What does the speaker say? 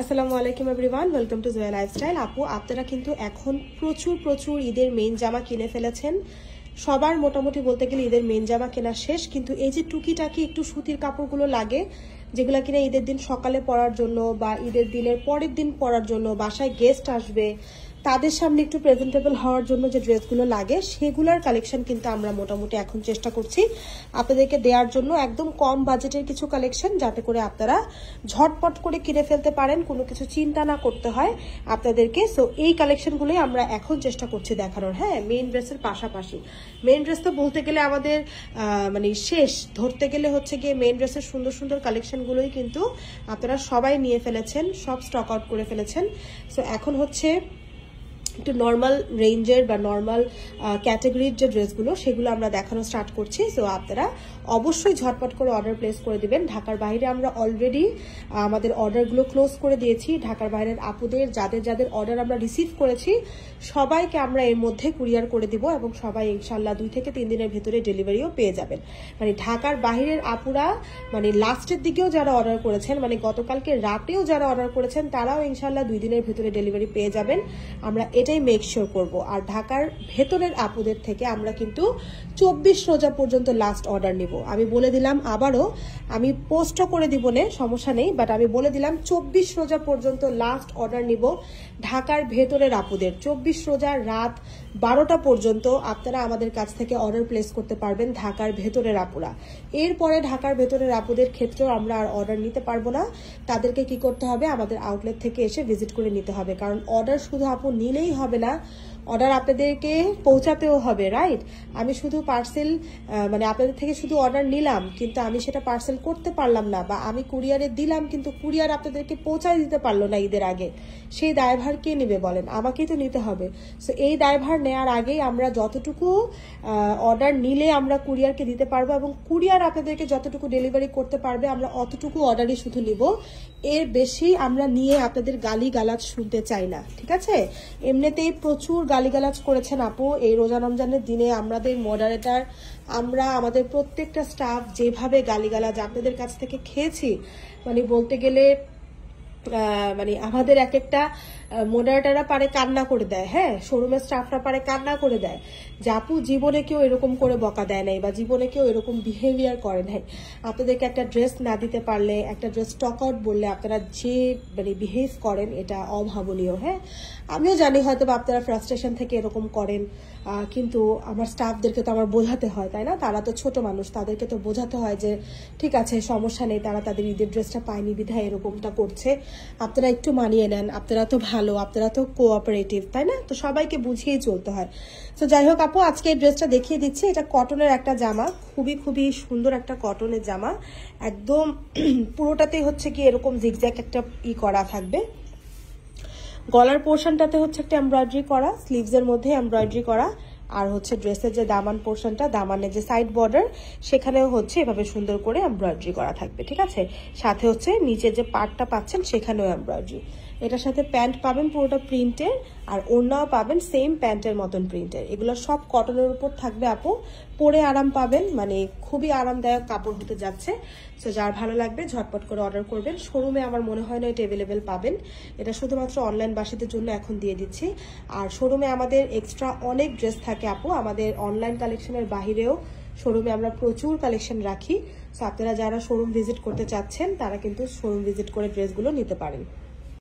আসসালামু আলাইকুম everyone, welcome to Joya lifestyle. আপু আপনারা কিন্তু এখন প্রচুর ঈদের মেইন জামা কিনে ফেলেছেন। সবার মোটামুটি বলতে গেলে ঈদের মেইন জামা কেনা শেষ, কিন্তু এই যে টুকিটাকি একটু সুতির কাপড়গুলো লাগে যেগুলো কিনা ঈদের দিন সকালে পরার জন্য বা ঈদের দিনের পরের দিন পরার জন্য, বাসায় গেস্ট আসবে তাদের সামনে একটু প্রেজেন্টেবল হওয়ার জন্য যে ড্রেসগুলো লাগে সেগুলোর কালেকশন কিন্তু আমরা মোটামুটি এখন চেষ্টা করছি আপনাদেরকে দেওয়ার জন্য। একদম কম বাজেটের কিছু কালেকশন, যাতে করে আপনারা ঝটপট করে কিনে ফেলতে পারেন, কোনো কিছু চিন্তা না করতে হয় আপনাদেরকে। সো এই কালেকশনগুলোই আমরা এখন চেষ্টা করছি দেখানোর। হ্যাঁ, মেইন ড্রেসের পাশাপাশি মেইন ড্রেস তো বলতে গেলে আমাদের মানে শেষ, ধরতে গেলে হচ্ছে গিয়ে মেইন ড্রেসের সুন্দর সুন্দর কালেকশনগুলোই কিন্তু আপনারা সবাই নিয়ে ফেলেছেন, সব স্টক আউট করে ফেলেছেন। সো এখন হচ্ছে একটু নর্মাল রেঞ্জের বা নর্মাল ক্যাটাগরির যে ড্রেসগুলো সেগুলো আমরা দেখানো স্টার্ট করছি। সো আপনারা অবশ্যই ঝটপট করে অর্ডার প্লেস করে দিবেন। ঢাকার বাইরে আমরা অলরেডি আমাদের অর্ডারগুলো ক্লোজ করে দিয়েছি। ঢাকার বাইরের আপুদের যাদের অর্ডার আমরা রিসিভ করেছি সবাইকে আমরা এর মধ্যে কুরিয়ার করে দিব এবং সবাই ইনশাল্লাহ 2 থেকে 3 দিনের ভেতরে ডেলিভারিও পেয়ে যাবেন। মানে ঢাকার বাইরের আপুরা মানে লাস্টের দিকেও যারা অর্ডার করেছেন, মানে গতকালকে রাতেও যারা অর্ডার করেছেন তারাও ইনশাল্লাহ 2 দিনের ভেতরে ডেলিভারি পেয়ে যাবেন। আমরা এটাই মেক শিওর করব। আর ঢাকার ভেতরের আপুদের থেকে আমরা কিন্তু 24 রোজা পর্যন্ত লাস্ট অর্ডার নিব। আমি বলে দিলাম, আবারও আমি পোস্টও করে দিব না, সমস্যা নেই, বাট আমি বলে দিলাম 24 রোজা পর্যন্ত লাস্ট অর্ডার নিব ঢাকার ভেতরের আপুদের। 24 রোজা রাত 12টা পর্যন্ত আপনারা আমাদের কাছ থেকে অর্ডার প্লেস করতে পারবেন ঢাকার ভেতরের আপুরা। এরপরে ঢাকার ভেতরের আপুদের ক্ষেত্রেও আমরা আর অর্ডার নিতে পারবো না। তাদেরকে কি করতে হবে, আমাদের আউটলেট থেকে এসে ভিজিট করে নিতে হবে। কারণ অর্ডার শুধু আপু নিলেই হবে না, অর্ডার আপনাদেরকে পৌঁছাতেও হবে, রাইট? আমি শুধু পার্সেল মানে আপনাদের থেকে শুধু অর্ডার নিলাম কিন্তু আমি সেটা পার্সেল করতে পারলাম না, বা আমি কুরিয়ারে দিলাম কিন্তু কুরিয়ার আপনাদেরকে পৌঁছায় দিতে পারলো না ঈদের আগে, সেই দায়ভার কে নেবে বলেন? আমাকেই তো নিতে হবে। সো এই দায়ভার নেওয়ার আগেই আমরা যতটুকু অর্ডার নিলে আমরা কুরিয়ারকে দিতে পারবো এবং কুরিয়ার আপনাদেরকে যতটুকু ডেলিভারি করতে পারবে আমরা অতটুকু অর্ডারই শুধু নিব। এর বেশি আমরা নিয়ে আপনাদের গালিগালাজ শুনতে চাই না, ঠিক আছে? এমনিতেই প্রচুর গালিগালাজ করেছেন আপু এই রোজা রমজানের দিনে। আমাদের মডারেটর, আমরা আমাদের প্রত্যেকটা স্টাফ যেভাবে গালিগালাজ আপনাদের কাছ থেকে খেয়েছি, মানে বলতে গেলে মানে আমাদের এক একটা মডারেটররা পারে কান্না করে দেয়। হ্যাঁ, শোরুমের স্টাফরা পারে কান্না করে দেয় যে আপু জীবনে কেউ এরকম করে বকা দেয় নাই বা জীবনে কেউ এরকম বিহেভিয়ার করে নাই। আপনাদেরকে একটা ড্রেস না দিতে পারলে, একটা ড্রেস স্টক আউট বললে আপনারা যে মানে বিহেভ করেন এটা অভাবনীয়। হ্যাঁ, আমিও জানি হয়তো বা আপনারা ফ্রাস্ট্রেশন থেকে এরকম করেন, কিন্তু আমার স্টাফদেরকে তো আমার বোঝাতে হয়, তাই না? তারা তো ছোট মানুষ, তাদেরকে তো বোঝাতে হয় যে ঠিক আছে সমস্যা নেই, তারা তাদের ঈদের ড্রেসটা পায়নি বিধায় এরকমটা করছে, আপনারা একটু মানিয়ে নেন, আপনারা তো ভালো, আপনারা তো কোঅপারেটিভ, তাই না? তো সবাইকে বুঝিয়েই চলতে হয়। তো যাই হোক আপু, আজকে এই ড্রেসটা দেখিয়ে দিচ্ছি। এটা কটনের একটা জামা, খুবই সুন্দর একটা কটনের জামা। একদম পুরোটাতেই হচ্ছে কি এরকম জিগজ্যাগ একটা করা থাকবে। গলার পোর্শনটাতে হচ্ছে একটা এমব্রয়ডারি করা, স্লিভসের মধ্যে এমব্রয়ডারি করা, আর হচ্ছে ড্রেসের যে দামান পোর্শনটা, দামানের যে সাইড বর্ডার সেখানেও হচ্ছে এভাবে সুন্দর করে এমব্রয়ডারি করা থাকবে, ঠিক আছে? সাথে হচ্ছে নিচে যে পার্টটা পাচ্ছেন সেখানেও এমব্রয়ডারি। এটার সাথে প্যান্ট পাবেন পুরোটা প্রিন্টের, আর ওড়নাও পাবেন সেম প্যান্টের মতন প্রিন্টের। এগুলো সব কটনের উপর থাকবে আপু, পরে আরাম পাবেন, মানে খুবই আরামদায়ক কাপড় হতে যাচ্ছে। সো যার ভালো লাগবে ঝটপট করে অর্ডার করবেন। শোরুমে আমার মনে হয় না এটা অ্যাভেলেবেল পাবেন, এটা শুধুমাত্র অনলাইন বাসীদের জন্য এখন দিয়ে দিচ্ছি। আর শোরুমে আমাদের এক্সট্রা অনেক ড্রেস থাকে আপু, আমাদের অনলাইন কালেকশনের বাহিরেও শোরুমে আমরা প্রচুর কালেকশন রাখি। সো আপনারা যারা শোরুম ভিজিট করতে চাচ্ছেন তারা কিন্তু শোরুম ভিজিট করে ড্রেসগুলো নিতে পারেন।